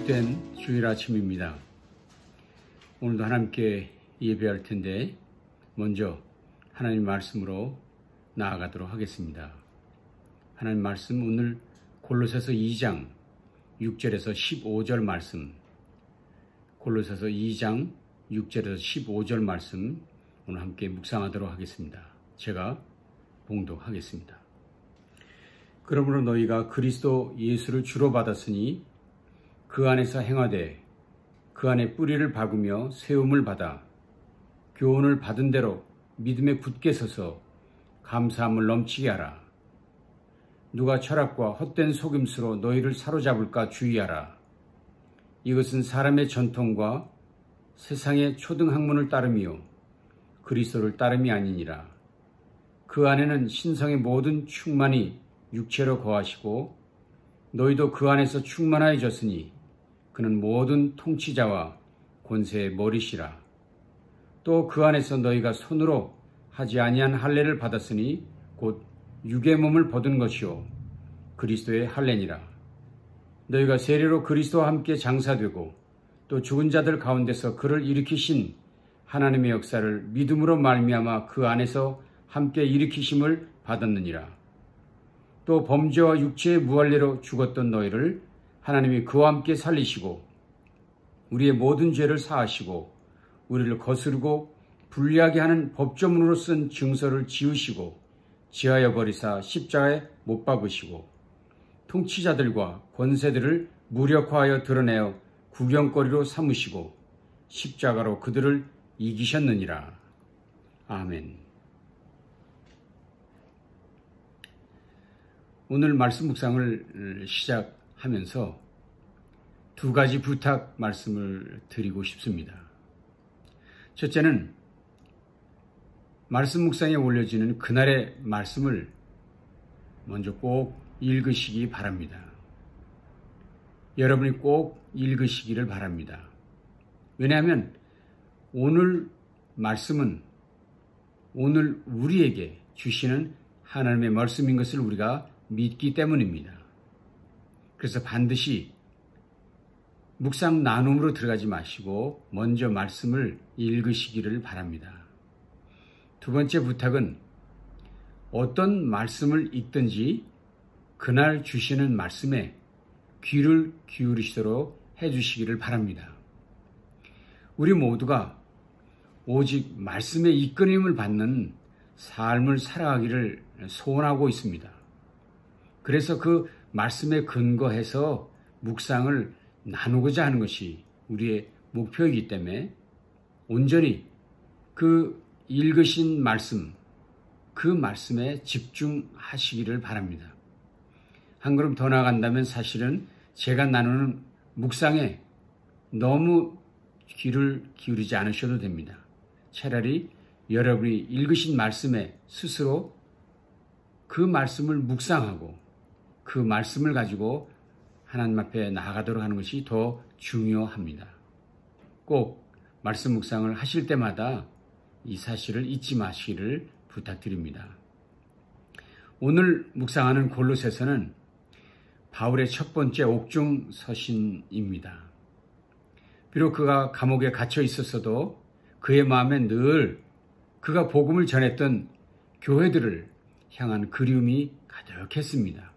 복된 주일 아침입니다. 오늘도 하나님께 예배할 텐데 먼저 하나님 말씀으로 나아가도록 하겠습니다. 하나님 말씀 오늘 골로새서 2장 6절에서 15절 말씀, 골로새서 2장 6절에서 15절 말씀 오늘 함께 묵상하도록 하겠습니다. 제가 봉독하겠습니다. 그러므로 너희가 그리스도 예수를 주로 받았으니 그 안에서 행하되 그 안에 뿌리를 박으며 세움을 받아 교훈을 받은 대로 믿음에 굳게 서서 감사함을 넘치게 하라. 누가 철학과 헛된 속임수로 너희를 사로잡을까 주의하라. 이것은 사람의 전통과 세상의 초등학문을 따름이요 그리스도를 따름이 아니니라. 그 안에는 신성의 모든 충만이 육체로 거하시고 너희도 그 안에서 충만하여졌으니 그는 모든 통치자와 권세의 머리시라. 또 그 안에서 너희가 손으로 하지 아니한 할례를 받았으니 곧 육의 몸을 벗은 것이요 그리스도의 할례니라. 너희가 세례로 그리스도와 함께 장사되고 또 죽은 자들 가운데서 그를 일으키신 하나님의 역사를 믿음으로 말미암아 그 안에서 함께 일으키심을 받았느니라. 또 범죄와 육체의 무할례로 죽었던 너희를 하나님이 그와 함께 살리시고 우리의 모든 죄를 사하시고 우리를 거스르고 불리하게 하는 법조문으로 쓴 증서를 지우시고 지하여 버리사 십자가에 못 박으시고 통치자들과 권세들을 무력화하여 드러내어 구경거리로 삼으시고 십자가로 그들을 이기셨느니라. 아멘. 오늘 말씀 묵상을 시작하면서 두 가지 부탁 말씀을 드리고 싶습니다. 첫째는 말씀 묵상에 올려지는 그날의 말씀을 먼저 꼭 읽으시기 바랍니다. 여러분이 꼭 읽으시기를 바랍니다. 왜냐하면 오늘 말씀은 오늘 우리에게 주시는 하나님의 말씀인 것을 우리가 믿기 때문입니다. 그래서 반드시 묵상 나눔으로 들어가지 마시고 먼저 말씀을 읽으시기를 바랍니다. 두 번째 부탁은 어떤 말씀을 읽든지 그날 주시는 말씀에 귀를 기울이시도록 해주시기를 바랍니다. 우리 모두가 오직 말씀의 이끌림을 받는 삶을 살아가기를 소원하고 있습니다. 그래서 그 말씀에 근거해서 묵상을 나누고자 하는 것이 우리의 목표이기 때문에 온전히 그 읽으신 말씀, 그 말씀에 집중하시기를 바랍니다. 한 걸음 더 나아간다면 사실은 제가 나누는 묵상에 너무 귀를 기울이지 않으셔도 됩니다. 차라리 여러분이 읽으신 말씀에 스스로 그 말씀을 묵상하고 그 말씀을 가지고 하나님 앞에 나아가도록 하는 것이 더 중요합니다. 꼭 말씀 묵상을 하실 때마다 이 사실을 잊지 마시기를 부탁드립니다. 오늘 묵상하는 골로새서는 바울의 첫 번째 옥중 서신입니다. 비록 그가 감옥에 갇혀 있었어도 그의 마음에 늘 그가 복음을 전했던 교회들을 향한 그리움이 가득했습니다.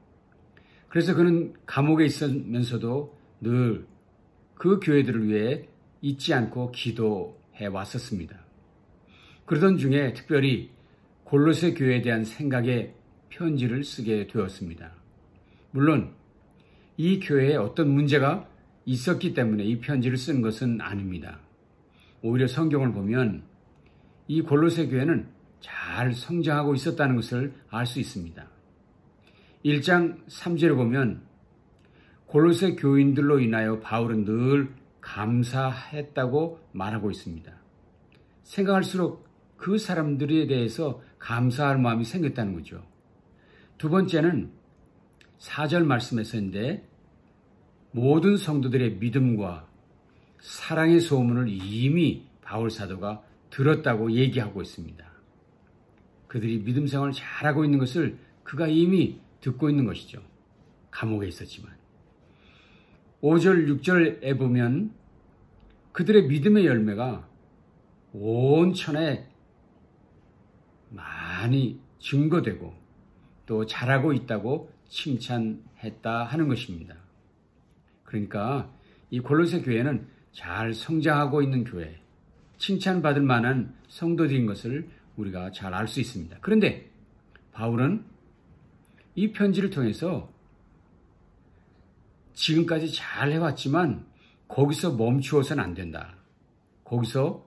그래서 그는 감옥에 있으면서도 늘 그 교회들을 위해 잊지 않고 기도해 왔었습니다. 그러던 중에 특별히 골로새 교회에 대한 생각의 편지를 쓰게 되었습니다. 물론 이 교회에 어떤 문제가 있었기 때문에 이 편지를 쓴 것은 아닙니다. 오히려 성경을 보면 이 골로새 교회는 잘 성장하고 있었다는 것을 알 수 있습니다. 1장 3절에 보면 골로새 교인들로 인하여 바울은 늘 감사했다고 말하고 있습니다. 생각할수록 그 사람들에 대해서 감사할 마음이 생겼다는 거죠. 두 번째는 4절 말씀에서인데 모든 성도들의 믿음과 사랑의 소문을 이미 바울 사도가 들었다고 얘기하고 있습니다. 그들이 믿음 생활을 잘하고 있는 것을 그가 이미 듣고 있는 것이죠. 감옥에 있었지만. 5절, 6절에 보면 그들의 믿음의 열매가 온 천하에 많이 증거되고 또 잘하고 있다고 칭찬했다 하는 것입니다. 그러니까 이 골로새 교회는 잘 성장하고 있는 교회, 칭찬받을 만한 성도들인 것을 우리가 잘 알 수 있습니다. 그런데 바울은 이 편지를 통해서 지금까지 잘 해왔지만 거기서 멈추어서는 안 된다. 거기서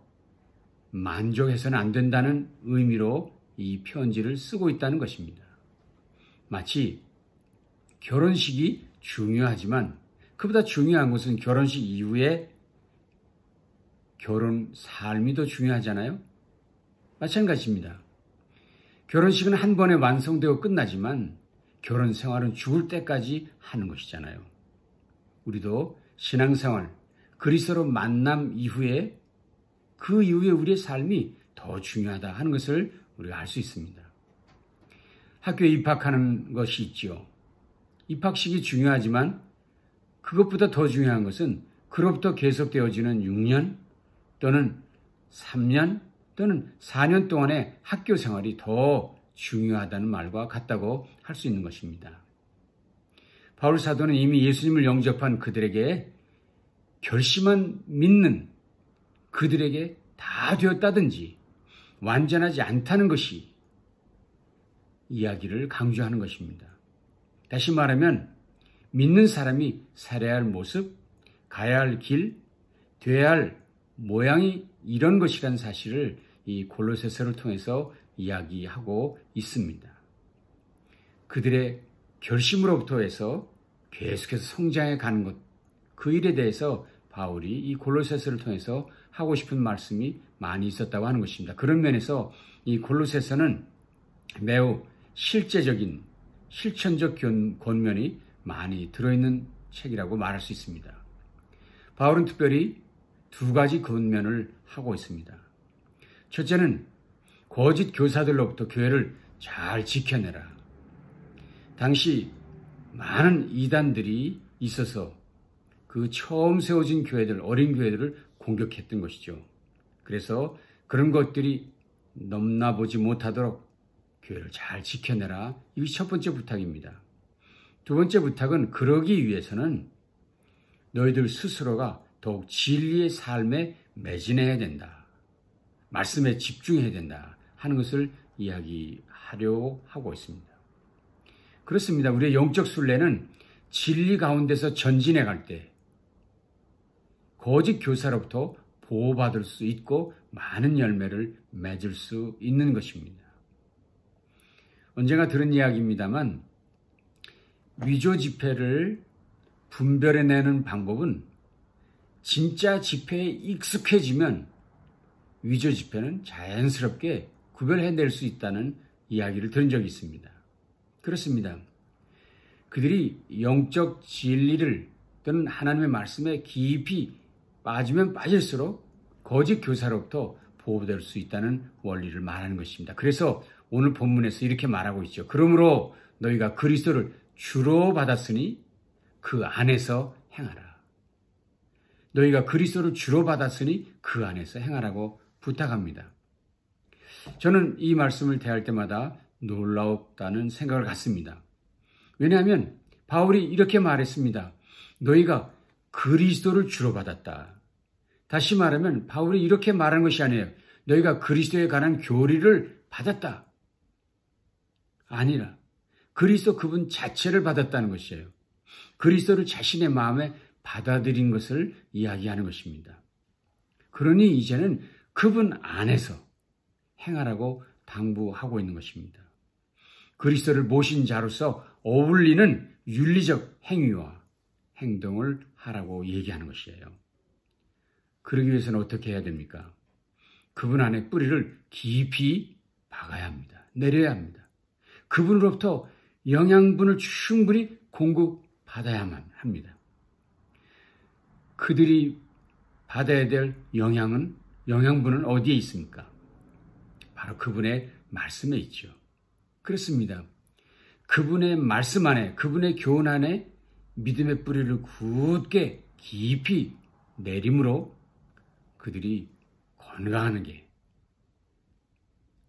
만족해서는 안 된다는 의미로 이 편지를 쓰고 있다는 것입니다. 마치 결혼식이 중요하지만 그보다 중요한 것은 결혼식 이후에 결혼 삶이 더 중요하잖아요. 마찬가지입니다. 결혼식은 한 번에 완성되고 끝나지만 결혼 생활은 죽을 때까지 하는 것이잖아요. 우리도 신앙생활, 그리스도로 만남 이후에 그 이후에 우리의 삶이 더 중요하다 하는 것을 우리가 알 수 있습니다. 학교에 입학하는 것이 있지요. 입학식이 중요하지만 그것보다 더 중요한 것은 그로부터 계속되어지는 6년 또는 3년 또는 4년 동안의 학교 생활이 더 중요하다는 말과 같다고 할 수 있는 것입니다. 바울 사도는 이미 예수님을 영접한 그들에게 결심한 믿는 그들에게 다 되었다든지 완전하지 않다는 것이 이야기를 강조하는 것입니다. 다시 말하면 믿는 사람이 살아야 할 모습, 가야 할 길, 돼야 할 모양이 이런 것이라는 사실을 이 골로새서를 통해서 이야기하고 있습니다. 그들의 결심으로부터 해서 계속해서 성장해 가는 것, 그 일에 대해서 바울이 이 골로새서를 통해서 하고 싶은 말씀이 많이 있었다고 하는 것입니다. 그런 면에서 이 골로새서는 매우 실제적인 실천적 권면이 많이 들어있는 책이라고 말할 수 있습니다. 바울은 특별히 두 가지 권면을 하고 있습니다. 첫째는 거짓 교사들로부터 교회를 잘 지켜내라. 당시 많은 이단들이 있어서 그 처음 세워진 교회들, 어린 교회들을 공격했던 것이죠. 그래서 그런 것들이 넘나보지 못하도록 교회를 잘 지켜내라. 이것이 첫 번째 부탁입니다. 두 번째 부탁은 그러기 위해서는 너희들 스스로가 더욱 진리의 삶에 매진해야 된다. 말씀에 집중해야 된다 하는 것을 이야기하려 하고 있습니다. 그렇습니다. 우리의 영적 순례는 진리 가운데서 전진해 갈 때 거짓 교사로부터 보호받을 수 있고 많은 열매를 맺을 수 있는 것입니다. 언젠가 들은 이야기입니다만 위조 지폐를 분별해내는 방법은 진짜 지폐에 익숙해지면 위조 지폐는 자연스럽게 구별해낼 수 있다는 이야기를 들은 적이 있습니다. 그렇습니다. 그들이 영적 진리를 또는 하나님의 말씀에 깊이 빠지면 빠질수록 거짓 교사로부터 보호될 수 있다는 원리를 말하는 것입니다. 그래서 오늘 본문에서 이렇게 말하고 있죠. 그러므로 너희가 그리스도를 주로 받았으니 그 안에서 행하라. 너희가 그리스도를 주로 받았으니 그 안에서 행하라고 부탁합니다. 저는 이 말씀을 대할 때마다 놀라웠다는 생각을 갖습니다. 왜냐하면 바울이 이렇게 말했습니다. 너희가 그리스도를 주로 받았다. 다시 말하면 바울이 이렇게 말한 것이 아니에요. 너희가 그리스도에 관한 교리를 받았다. 아니라 그리스도 그분 자체를 받았다는 것이에요. 그리스도를 자신의 마음에 받아들인 것을 이야기하는 것입니다. 그러니 이제는 그분 안에서 행하라고 당부하고 있는 것입니다. 그리스도를 모신 자로서 어울리는 윤리적 행위와 행동을 하라고 얘기하는 것이에요. 그러기 위해서는 어떻게 해야 됩니까? 그분 안에 뿌리를 깊이 박아야 합니다. 내려야 합니다. 그분으로부터 영양분을 충분히 공급받아야만 합니다. 그들이 받아야 될 영양분은 어디에 있습니까? 바로 그분의 말씀에 있죠. 그렇습니다. 그분의 말씀 안에, 그분의 교훈 안에 믿음의 뿌리를 굳게 깊이 내림으로 그들이 건강하는 게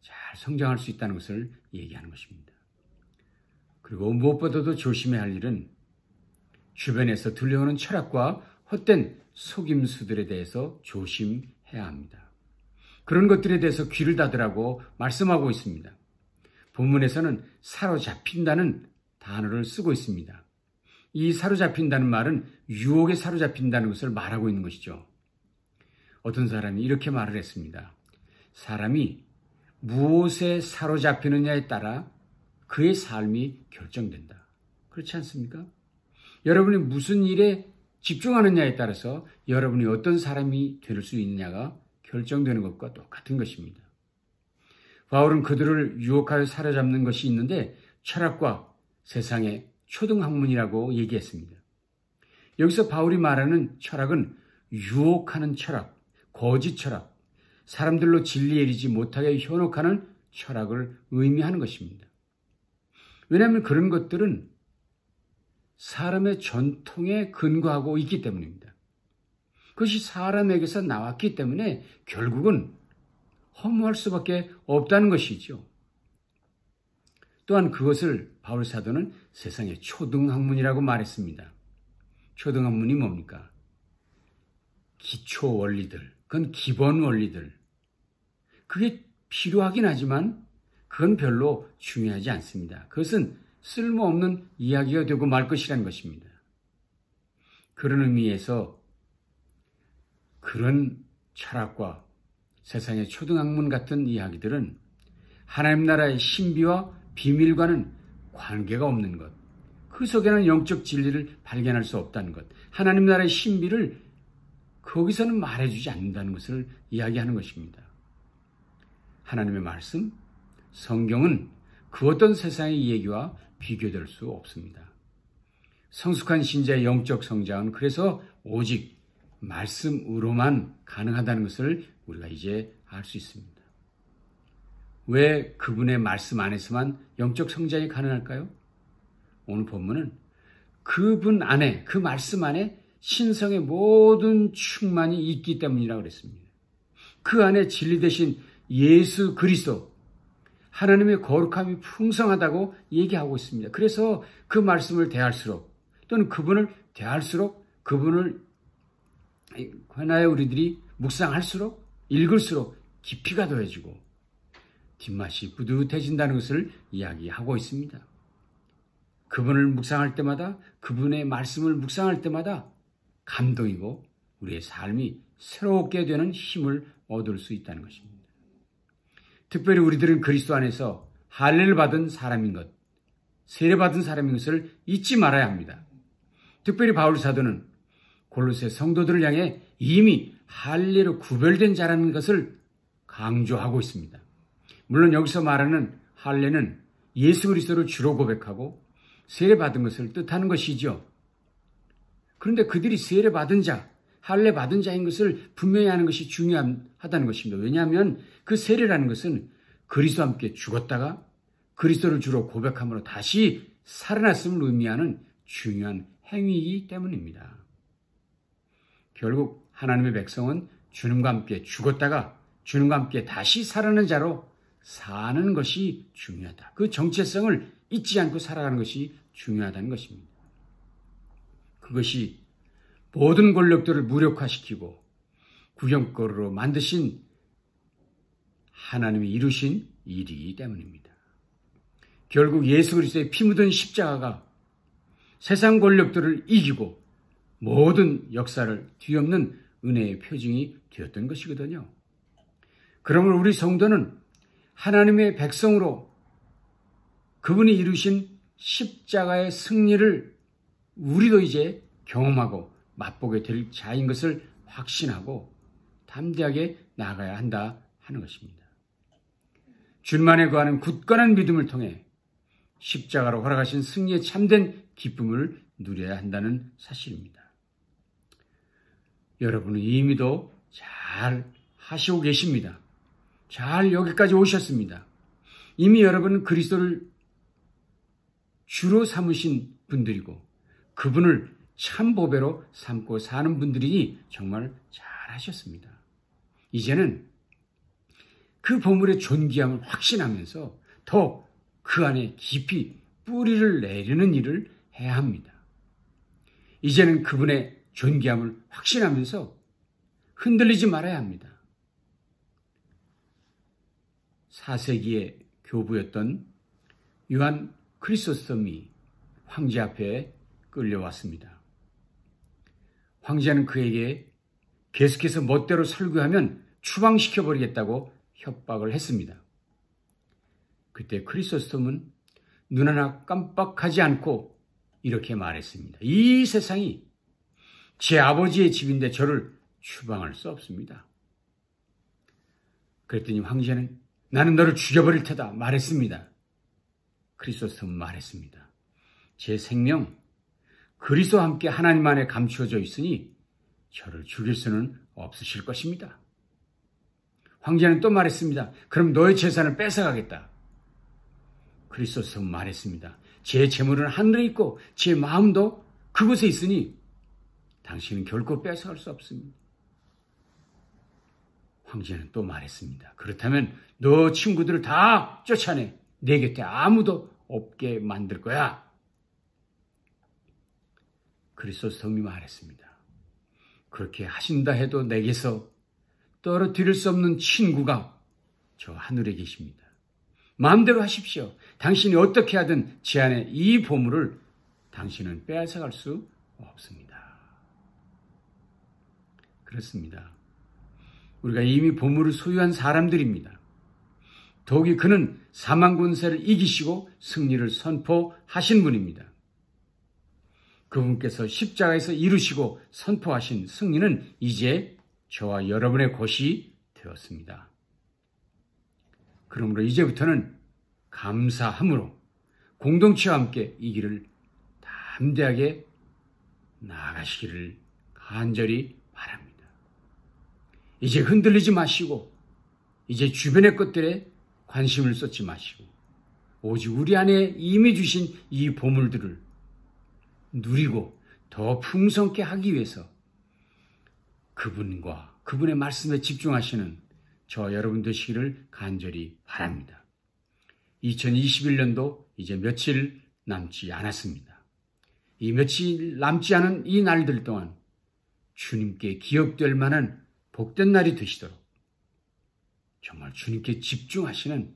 잘 성장할 수 있다는 것을 얘기하는 것입니다. 그리고 무엇보다도 조심해야 할 일은 주변에서 들려오는 철학과 헛된 속임수들에 대해서 조심해야 합니다. 그런 것들에 대해서 귀를 닫으라고 말씀하고 있습니다. 본문에서는 사로잡힌다는 단어를 쓰고 있습니다. 이 사로잡힌다는 말은 유혹에 사로잡힌다는 것을 말하고 있는 것이죠. 어떤 사람이 이렇게 말을 했습니다. 사람이 무엇에 사로잡히느냐에 따라 그의 삶이 결정된다. 그렇지 않습니까? 여러분이 무슨 일에 집중하느냐에 따라서 여러분이 어떤 사람이 될 수 있느냐가 결정되는 것과 똑같은 것입니다. 바울은 그들을 유혹하여 사로잡는 것이 있는데 철학과 세상의 초등학문이라고 얘기했습니다. 여기서 바울이 말하는 철학은 유혹하는 철학, 거짓 철학, 사람들로 진리에 이르지 못하게 현혹하는 철학을 의미하는 것입니다. 왜냐하면 그런 것들은 사람의 전통에 근거하고 있기 때문입니다. 그것이 사람에게서 나왔기 때문에 결국은 허무할 수밖에 없다는 것이죠. 또한 그것을 바울 사도는 세상의 초등학문이라고 말했습니다. 초등학문이 뭡니까? 기초 원리들, 그건 기본 원리들. 그게 필요하긴 하지만 그건 별로 중요하지 않습니다. 그것은 쓸모없는 이야기가 되고 말 것이라는 것입니다. 그런 의미에서 그런 철학과 세상의 초등학문 같은 이야기들은 하나님 나라의 신비와 비밀과는 관계가 없는 것, 그 속에는 영적 진리를 발견할 수 없다는 것, 하나님 나라의 신비를 거기서는 말해주지 않는다는 것을 이야기하는 것입니다. 하나님의 말씀, 성경은 그 어떤 세상의 얘기와 비교될 수 없습니다. 성숙한 신자의 영적 성장은 그래서 오직 말씀으로만 가능하다는 것을 우리가 이제 알 수 있습니다. 왜 그분의 말씀 안에서만 영적 성장이 가능할까요? 오늘 본문은 그분 안에, 그 말씀 안에 신성의 모든 충만이 있기 때문이라고 그랬습니다. 그 안에 진리 대신 예수 그리스도, 하나님의 거룩함이 풍성하다고 얘기하고 있습니다. 그래서 그 말씀을 대할수록 또는 그분을 대할수록 그분을 관하여 우리들이 묵상할수록 읽을수록 깊이가 더해지고 뒷맛이 뿌듯해진다는 것을 이야기하고 있습니다. 그분을 묵상할 때마다 그분의 말씀을 묵상할 때마다 감동이고 우리의 삶이 새롭게 되는 힘을 얻을 수 있다는 것입니다. 특별히 우리들은 그리스도 안에서 할례를 받은 사람인 것, 세례받은 사람인 것을 잊지 말아야 합니다. 특별히 바울 사도는 골로새 성도들을 향해 이미 할례로 구별된 자라는 것을 강조하고 있습니다. 물론 여기서 말하는 할례는 예수 그리스도를 주로 고백하고 세례받은 것을 뜻하는 것이죠. 그런데 그들이 세례받은 자, 할례 받은 자인 것을 분명히 하는 것이 중요하다는 것입니다. 왜냐하면 그 세례라는 것은 그리스도와 함께 죽었다가 그리스도를 주로 고백함으로 다시 살아났음을 의미하는 중요한 행위이기 때문입니다. 결국 하나님의 백성은 주님과 함께 죽었다가 주님과 함께 다시 살아난 자로 사는 것이 중요하다. 그 정체성을 잊지 않고 살아가는 것이 중요하다는 것입니다. 그것이 모든 권력들을 무력화시키고 구경거리로 만드신 하나님이 이루신 일이기 때문입니다. 결국 예수 그리스도의 피 묻은 십자가가 세상 권력들을 이기고 모든 역사를 뒤엎는 은혜의 표징이 되었던 것이거든요. 그러므로 우리 성도는 하나님의 백성으로 그분이 이루신 십자가의 승리를 우리도 이제 경험하고 맛보게 될 자인 것을 확신하고 담대하게 나아가야 한다 하는 것입니다. 주님만에 거하는 굳건한 믿음을 통해 십자가로 허락하신 승리의 참된 기쁨을 누려야 한다는 사실입니다. 여러분은 이미도 잘 하시고 계십니다. 잘 여기까지 오셨습니다. 이미 여러분은 그리스도를 주로 삼으신 분들이고 그분을 참 보배로 삼고 사는 분들이 정말 잘하셨습니다. 이제는 그 보물의 존귀함을 확신하면서 더 그 안에 깊이 뿌리를 내리는 일을 해야 합니다. 이제는 그분의 존귀함을 확신하면서 흔들리지 말아야 합니다. 4세기의 교부였던 요한 크리소스톰이 황제 앞에 끌려왔습니다. 황제는 그에게 계속해서 멋대로 설교하면 추방시켜버리겠다고 협박을 했습니다. 그때 크리소스톰은 눈 하나 깜빡하지 않고 이렇게 말했습니다. 이 세상이 제 아버지의 집인데 저를 추방할 수 없습니다. 그랬더니 황제는 나는 너를 죽여버릴 테다 말했습니다. 크리소스톰은 말했습니다. 제 생명 그리스도와 함께 하나님 안에 감추어져 있으니 저를 죽일 수는 없으실 것입니다. 황제는 또 말했습니다. 그럼 너의 재산을 뺏어가겠다. 크리소스톰은 말했습니다. 제 재물은 하늘에 있고 제 마음도 그곳에 있으니 당신은 결코 뺏어갈 수 없습니다. 황제는 또 말했습니다. 그렇다면 너 친구들을 다 쫓아내. 내 곁에 아무도 없게 만들 거야. 크리소스톰이 말했습니다. 그렇게 하신다 해도 내게서 떨어뜨릴 수 없는 친구가 저 하늘에 계십니다. 마음대로 하십시오. 당신이 어떻게 하든 제 안에 이 보물을 당신은 빼앗아갈 수 없습니다. 그렇습니다. 우리가 이미 보물을 소유한 사람들입니다. 더욱이 그는 사망 권세를 이기시고 승리를 선포하신 분입니다. 그분께서 십자가에서 이루시고 선포하신 승리는 이제 저와 여러분의 것이 되었습니다. 그러므로 이제부터는 감사함으로 공동체와 함께 이 길을 담대하게 나아가시기를 간절히 바랍니다. 이제 흔들리지 마시고 이제 주변의 것들에 관심을 쏟지 마시고 오직 우리 안에 이미 주신 이 보물들을 누리고 더 풍성케 하기 위해서 그분과 그분의 말씀에 집중하시는 저와 여러분 되시기를 간절히 바랍니다. 2021년도 이제 며칠 남지 않았습니다. 이 며칠 남지 않은 이 날들 동안 주님께 기억될 만한 복된 날이 되시도록 정말 주님께 집중하시는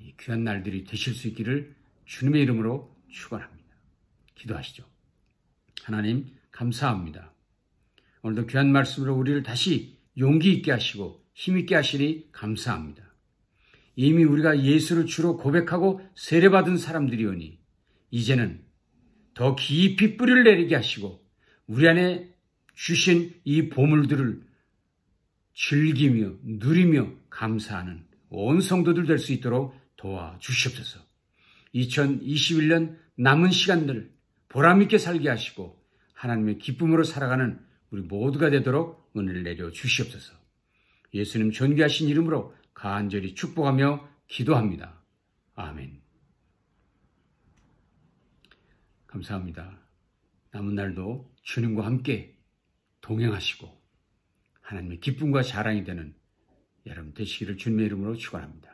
이 귀한 날들이 되실 수 있기를 주님의 이름으로 축원합니다. 기도하시죠. 하나님 감사합니다. 오늘도 귀한 말씀으로 우리를 다시 용기 있게 하시고 힘있게 하시니 감사합니다. 이미 우리가 예수를 주로 고백하고 세례받은 사람들이오니 이제는 더 깊이 뿌리를 내리게 하시고 우리 안에 주신 이 보물들을 즐기며 누리며 감사하는 온 성도들 될 수 있도록 도와주시옵소서. 2021년 남은 시간들을 보람있게 살게 하시고 하나님의 기쁨으로 살아가는 우리 모두가 되도록 은혜를 내려 주시옵소서. 예수님 존귀하신 이름으로 간절히 축복하며 기도합니다. 아멘. 감사합니다. 남은 날도 주님과 함께 동행하시고 하나님의 기쁨과 자랑이 되는 여러분 되시기를 주님의 이름으로 축원합니다.